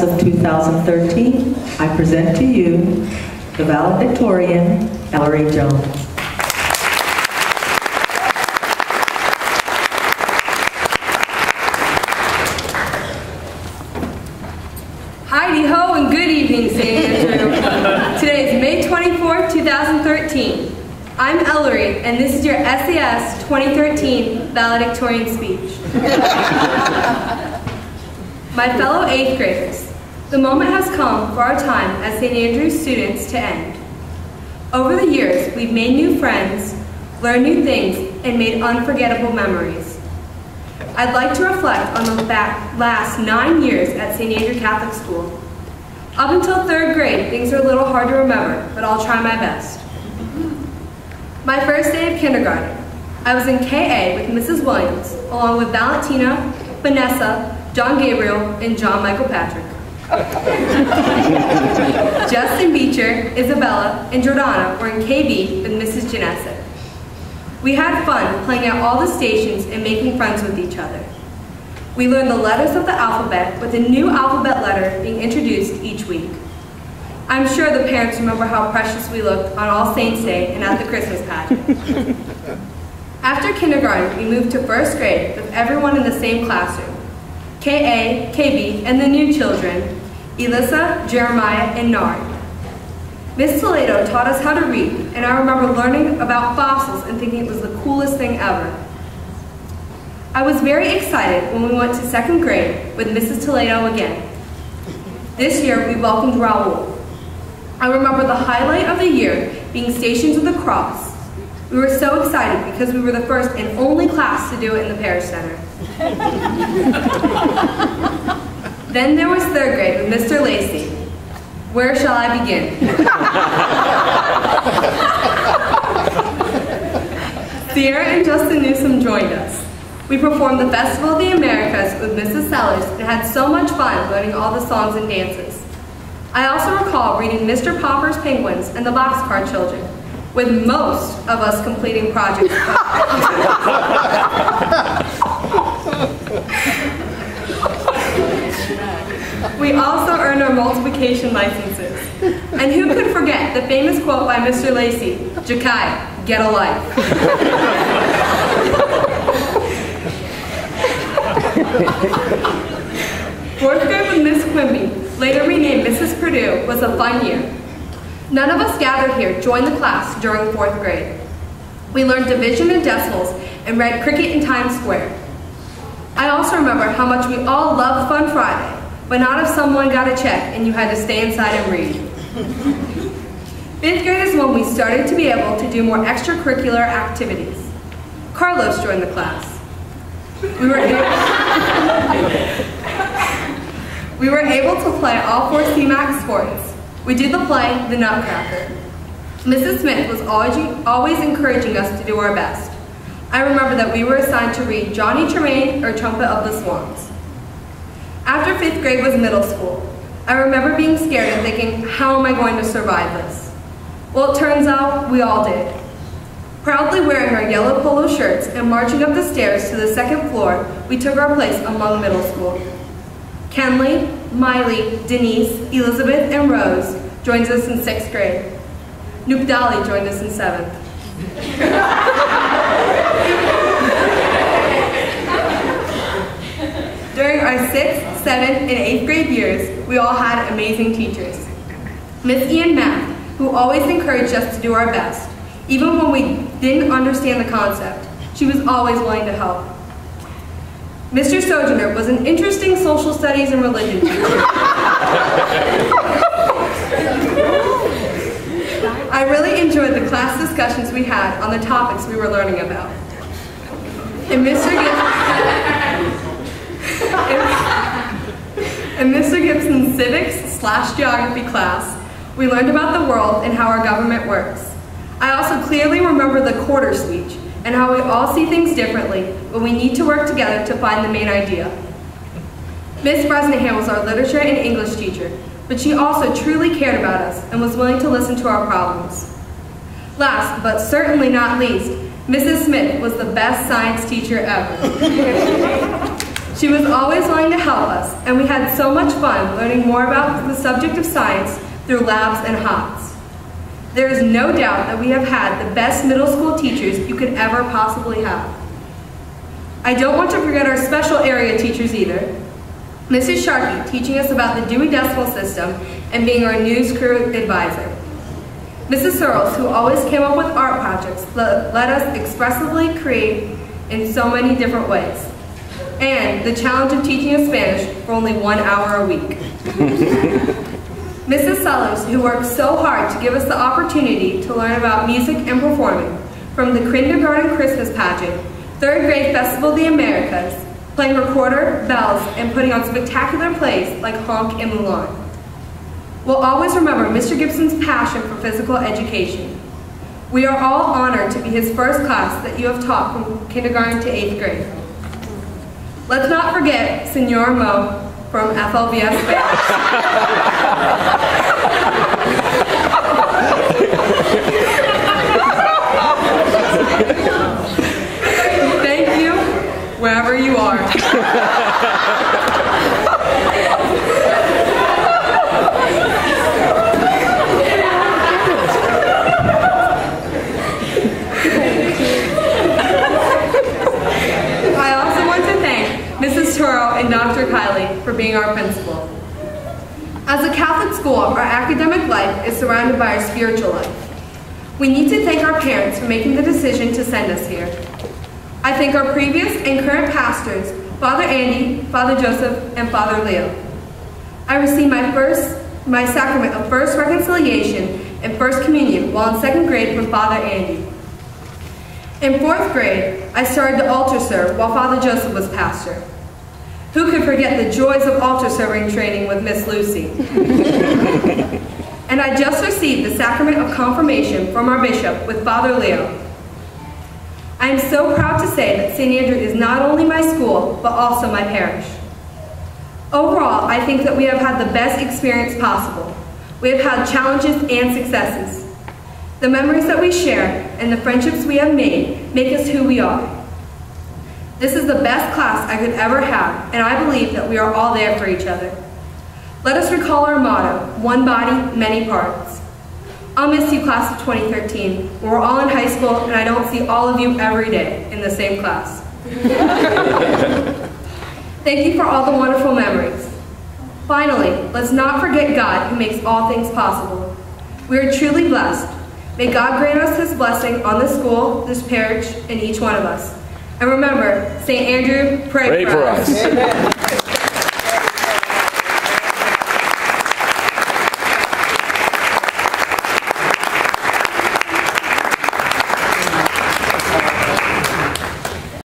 of 2013, I present to you the valedictorian, Ellory Jones. Heidi-ho and good evening, St. Andrew. Today is May 24th, 2013. I'm Ellory, and this is your SAS 2013 valedictorian speech. My fellow 8th graders, the moment has come for our time as St. Andrew's students to end. Over the years, we've made new friends, learned new things, and made unforgettable memories. I'd like to reflect on the last 9 years at St. Andrew Catholic School. Up until 3rd grade, things are a little hard to remember, but I'll try my best. My first day of kindergarten, I was in KA with Mrs. Williams, along with Valentina, Vanessa, John Gabriel, and John Michael Patrick. Justin Beecher, Isabella, and Jordana were in KB with Mrs. Janessa. We had fun playing at all the stations and making friends with each other. We learned the letters of the alphabet with a new alphabet letter being introduced each week. I'm sure the parents remember how precious we looked on All Saints' Day and at the Christmas pageant. After kindergarten, we moved to 1st grade with everyone in the same classroom. KA, KB, and the new children, Elissa, Jeremiah, and Nard. Miss Toledo taught us how to read, and I remember learning about fossils and thinking it was the coolest thing ever. I was very excited when we went to 2nd grade with Mrs. Toledo again. This year, we welcomed Raul. I remember the highlight of the year being Stations of the Cross. We were so excited because we were the first and only class to do it in the Parish Center. Then there was 3rd grade with Mr. Lacey. Where shall I begin? Sierra and Justin Newsom joined us. We performed the Festival of the Americas with Mrs. Sellers and had so much fun learning all the songs and dances. I also recall reading Mr. Popper's Penguins and the Boxcar Children, with most of us completing projects. We also earned our multiplication licenses. And who could forget the famous quote by Mr. Lacey, "Jakai, get a life." Fourth grade with Miss Quimby, later renamed Mrs. Purdue, was a fun year. None of us gathered here joined the class during 4th grade. We learned division and decimals and read cricket in Times Square. I also remember how much we all loved Fun Friday, but not if someone got a check and you had to stay inside and read. 5th grade is when we started to be able to do more extracurricular activities. Carlos joined the class. We were able to play all 4 CMAC sports. We did the play, The Nutcracker. Mrs. Smith was always encouraging us to do our best. I remember that we were assigned to read Johnny Tremaine or Trumpet of the Swans. After 5th grade was middle school. I remember being scared and thinking, how am I going to survive this? Well, it turns out we all did. Proudly wearing our yellow polo shirts and marching up the stairs to the 2nd floor, we took our place among middle school. Kenley, Miley, Denise, Elizabeth, and Rose joined us in 6th grade. Nuke Dolly joined us in 7th. During our 6th, 7th, and 8th grade years, we all had amazing teachers. Miss Ian Math, who always encouraged us to do our best, even when we didn't understand the concept. She was always willing to help. Mr. Sojourner was an interesting social studies and religion teacher. I really enjoyed the class discussions we had on the topics we were learning about. And Mr. Gibson's civics/geography class, we learned about the world and how our government works. I also clearly remember the quarter speech and how we all see things differently, but we need to work together to find the main idea. Miss Bresnahan was our literature and English teacher, but she also truly cared about us and was willing to listen to our problems. Last, but certainly not least, Mrs. Smith was the best science teacher ever. She was always willing to help us, and we had so much fun learning more about the subject of science through labs and HOTS. There is no doubt that we have had the best middle school teachers you could ever possibly have. I don't want to forget our special area teachers either. Mrs. Sharkey teaching us about the Dewey Decimal System and being our news crew advisor. Mrs. Searles, who always came up with art projects that let us expressively create in so many different ways. And the challenge of teaching us Spanish for only 1 hour a week. Mrs. Sellers, who worked so hard to give us the opportunity to learn about music and performing, from the kindergarten Christmas pageant, 3rd grade Festival of the Americas, playing recorder, bells, and putting on spectacular plays like Honk and Mulan. We'll always remember Mr. Gibson's passion for physical education. We are all honored to be his first class that you have taught from kindergarten to 8th grade. Let's not forget Senor Mo from FLVS Spanish. Thank you, wherever you are. I also want to thank Mrs. Turo and Dr. Kiley for being our principal. As a Catholic school, our academic life is surrounded by our spiritual life. We need to thank our parents for making the decision to send us here. I thank our previous and current pastors, Father Andy, Father Joseph, and Father Leo. I received my sacrament of First Reconciliation and First Communion while in 2nd grade from Father Andy. In 4th grade, I started to altar serve while Father Joseph was pastor. Who could forget the joys of altar serving training with Miss Lucy? And I just received the sacrament of confirmation from our bishop with Father Leo. I am so proud to say that St. Andrew is not only my school, but also my parish. Overall, I think that we have had the best experience possible. We have had challenges and successes. The memories that we share and the friendships we have made make us who we are. This is the best class I could ever have, and I believe that we are all there for each other. Let us recall our motto, one body, many parts. I'll miss you, class of 2013. We're all in high school, and I don't see all of you every day in the same class. Thank you for all the wonderful memories. Finally, let's not forget God, who makes all things possible. We are truly blessed. May God grant us his blessing on this school, this parish, and each one of us. And remember, St. Andrew, pray for us. Amen.